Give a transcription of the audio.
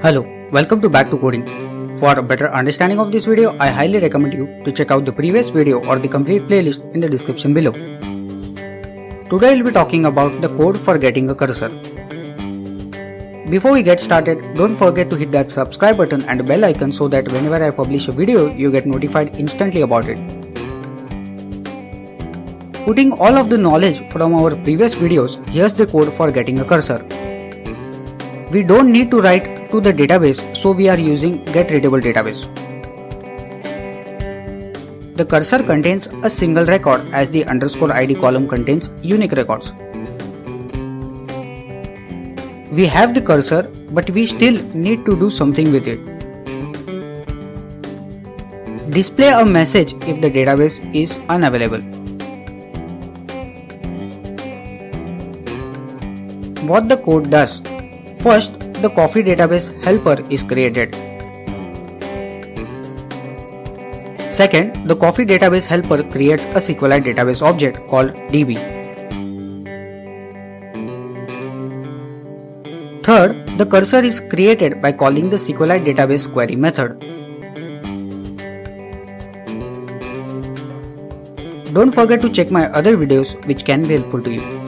Hello, welcome back to coding. For a better understanding of this video, I highly recommend you to check out the previous video or the complete playlist in the description below. Today we'll be talking about the code for getting a cursor. Before we get started, don't forget to hit that subscribe button and the bell icon so that whenever I publish a video, you get notified instantly about it. Putting all of the knowledge from our previous videos, here's the code for getting a cursor. We don't need to write to the database, so we are using getReadable database. The cursor contains a single record as the _id column contains unique records. We have the cursor, but we still need to do something with it. Display a message if the database is unavailable. What the code does. First, the coffee database helper is created. Second, the coffee database helper creates a SQLite database object called DB. Third, the cursor is created by calling the SQLite database query method. Don't forget to check my other videos which can be helpful to you.